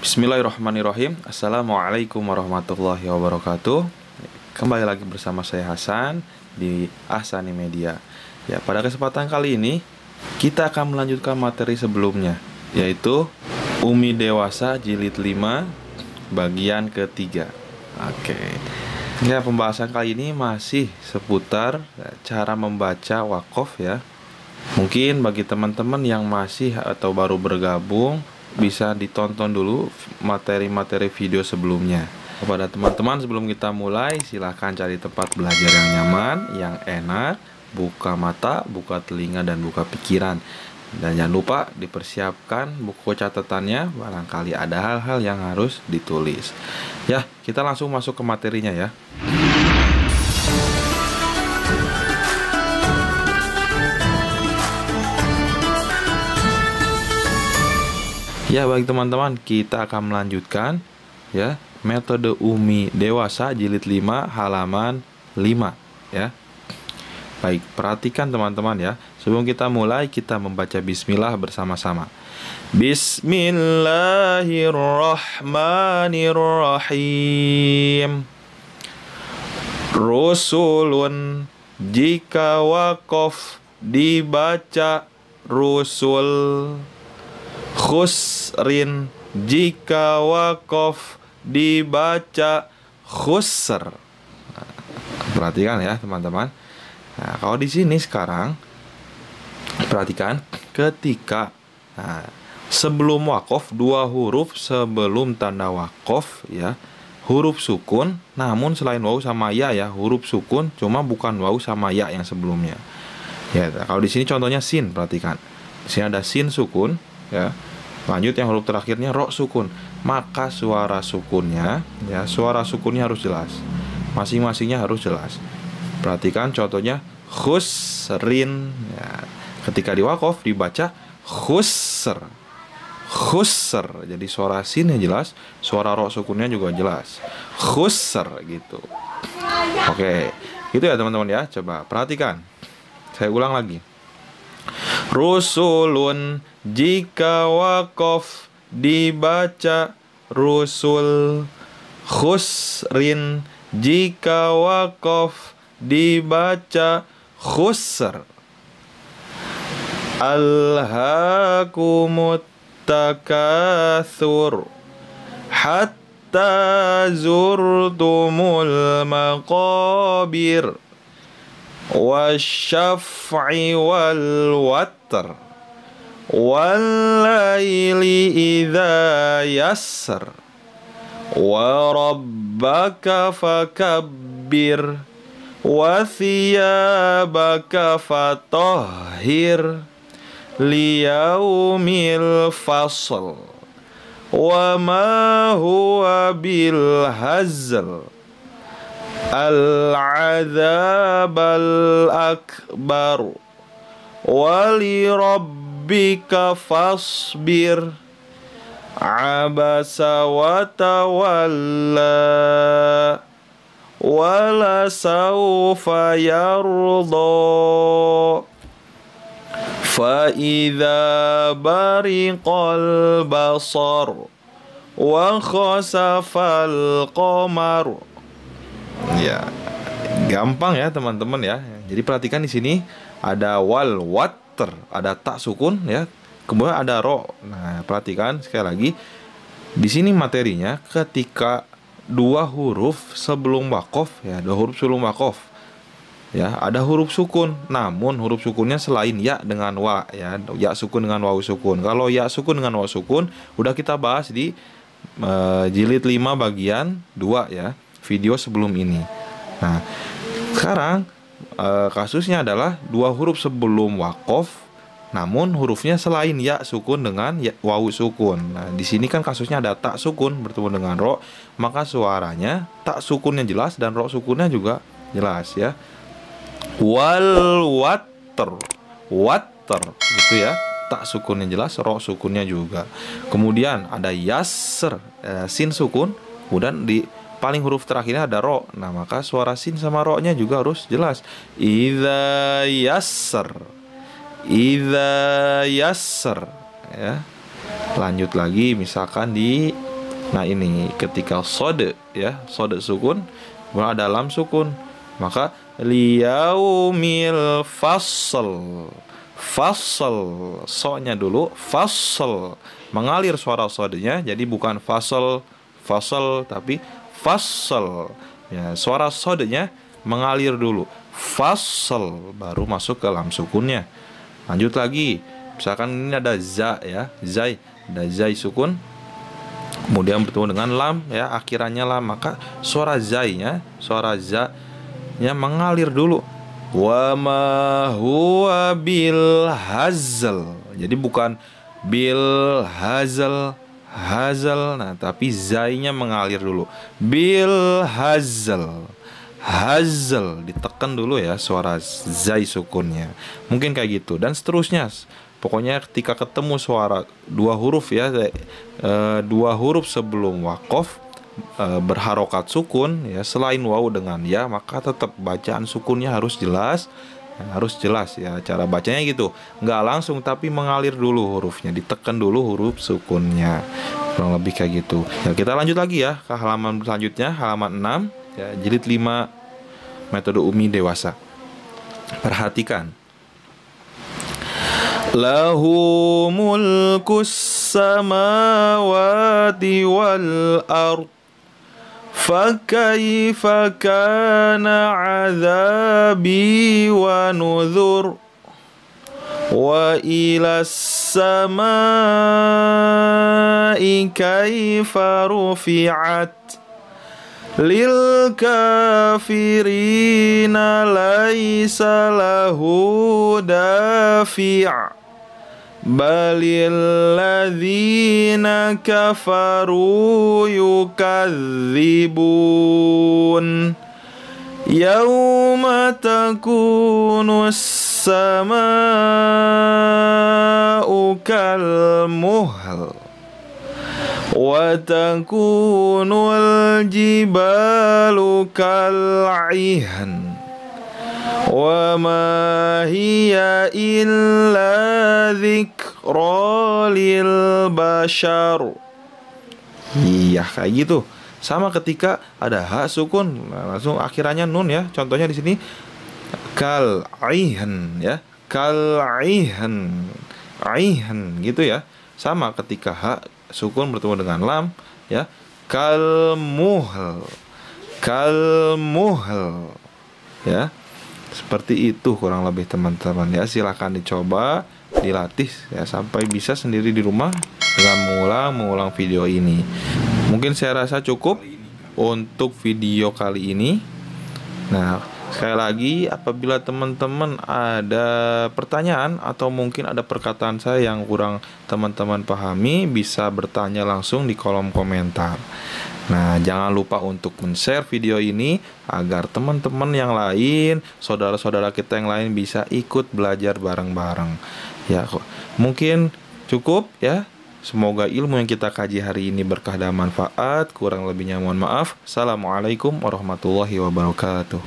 Bismillahirrahmanirrahim. Assalamualaikum warahmatullahi wabarakatuh. Kembali lagi bersama saya Hasan di Ahsani Media. Ya, pada kesempatan kali ini kita akan melanjutkan materi sebelumnya, yaitu Umi Dewasa Jilid 5 bagian ketiga. Oke. Ya, pembahasan kali ini masih seputar cara membaca wakaf ya. Mungkin bagi teman-teman yang masih atau baru bergabung, bisa ditonton dulu materi-materi video sebelumnya. Kepada teman-teman, sebelum kita mulai, silahkan cari tempat belajar yang nyaman, yang enak, buka mata, buka telinga, dan buka pikiran. Dan jangan lupa dipersiapkan buku catatannya, barangkali ada hal-hal yang harus ditulis. Ya, kita langsung masuk ke materinya ya. Ya, baik teman-teman, kita akan melanjutkan ya metode Umi Dewasa jilid 5 halaman 5 ya. Baik, perhatikan teman-teman ya. Sebelum kita mulai, kita membaca bismillah bersama-sama. Bismillahirrahmanirrahim. Rusulun, jika wakaf dibaca rusul. Khusrin, jika wakaf dibaca khusr. Perhatikan ya teman-teman. Nah, kalau di sini sekarang perhatikan ketika sebelum wakaf, dua huruf sebelum tanda wakaf ya, huruf sukun, namun selain waw sama ya ya, huruf sukun cuma bukan waw sama ya yang sebelumnya. Ya, kalau di sini contohnya sin, perhatikan. Di sini ada sin sukun ya. Lanjut yang huruf terakhirnya ro sukun. Maka suara sukunnya ya, suara sukunnya harus jelas. Masing-masingnya harus jelas. Perhatikan contohnya khusrin ya. Ketika di wakaf dibaca khusr. Khusr. Jadi suara sinnya jelas, suara ro sukunnya juga jelas. Khusr gitu. Oke, gitu ya teman-teman ya. Coba perhatikan. Saya ulang lagi. Rusulun, jika wakaf dibaca rusul. Khusrin, jika wakaf dibaca khusr. Alhaakumut takatsur hatta zurtumul maqabir. Wasyaf'i wal watr wallaili idza yasr wa rabbaka fakabbir wa thiyabaka fatahhir liyaumil fasl wa ma huwa bil hazl al-'adzab al-akbar wali rabbika fasbir abasa wa tawalla wala sawfa yarda fa idza bariqal basar wa khasafal qamar. Ya, gampang ya teman-teman ya. Jadi perhatikan di sini ada wal watr, ada tak sukun ya. Kemudian ada ro. Nah, perhatikan sekali lagi. Di sini materinya ketika dua huruf sebelum wakaf ya, dua huruf sebelum wakaf. Ya, ada huruf sukun. Namun huruf sukunnya selain ya dengan wa ya. Ya sukun dengan waw sukun. Kalau ya sukun dengan waw sukun udah kita bahas di jilid 5 bagian 2 ya, video sebelum ini. Nah, sekarang kasusnya adalah dua huruf sebelum wakaf, namun hurufnya selain ya sukun dengan ya, waw sukun. Nah, di sini kan kasusnya ada tak sukun bertemu dengan ro, maka suaranya tak sukunnya jelas dan ro sukunnya juga jelas ya. Wal watr, watr gitu ya. Tak sukunnya jelas, ro sukunnya juga. Kemudian ada yasr, sin sukun, kemudian di paling huruf terakhirnya ada ro. Nah, maka suara sin sama ro-nya juga harus jelas. Idza yassar. Idza yassar ya. Lanjut lagi misalkan di Nah ini ketika sode ya, sode sukun, kemudian ada lam sukun, maka liyaumil fasl. Fasl, so-nya dulu, fasl, mengalir suara sodenya, jadi bukan fasl, fasl, tapi fasl. Ya, suara sodenya mengalir dulu, fasl, baru masuk ke lam sukunnya. Lanjut lagi, misalkan ini ada za ya, zai, ada zai sukun, kemudian bertemu dengan lam ya, akhirannya lam, maka suara zainya, suara za-nya mengalir dulu. Wa ma huwa bil hazl. Jadi bukan bil hazl, hazl. Nah, tapi zainya mengalir dulu. Bil hazl. Hazl ditekan dulu ya suara zai sukunnya. Mungkin kayak gitu dan seterusnya. Pokoknya ketika ketemu suara dua huruf ya, dua huruf sebelum waqaf berharokat sukun ya, selain waw dengan ya, maka tetap bacaan sukunnya harus jelas, ya, cara bacanya gitu, nggak langsung tapi mengalir dulu hurufnya, ditekan dulu huruf sukunnya, kurang lebih kayak gitu ya. Kita lanjut lagi ya ke halaman selanjutnya, halaman 6 ya, jilid 5 metode Umi dewasa. Perhatikan, lahu mulkus samawati wal ard fakaifa kana azabi wa nuzur wa ilas samai kaifa rufi'at lil kafirina laisa lahu dafi' balil ladzina kafaru yukadzibun yauma takunu as-sama'u kal muhl wa takunu al-jibalu kal ihan wa ma hiya illa dzikra lil bashar. Iya kayak gitu. Sama ketika ada ha sukun, langsung akhirannya nun ya. Contohnya di sini kal aihan ya, kal aihan, aihan gitu ya. Sama ketika ha sukun bertemu dengan lam ya, kal muhl, kal muhl ya. Seperti itu kurang lebih teman-teman ya. Silahkan dicoba, dilatih ya sampai bisa sendiri di rumah dengan mengulang video ini. Mungkin saya rasa cukup untuk video kali ini. Nah, sekali lagi apabila teman-teman ada pertanyaan atau mungkin ada perkataan saya yang kurang teman-teman pahami, bisa bertanya langsung di kolom komentar. Nah, jangan lupa untuk men-share video ini agar teman-teman yang lain, saudara-saudara kita yang lain bisa ikut belajar bareng-bareng. Ya, mungkin cukup ya. Semoga ilmu yang kita kaji hari ini berkah dan manfaat. Kurang lebihnya mohon maaf. Assalamualaikum warahmatullahi wabarakatuh.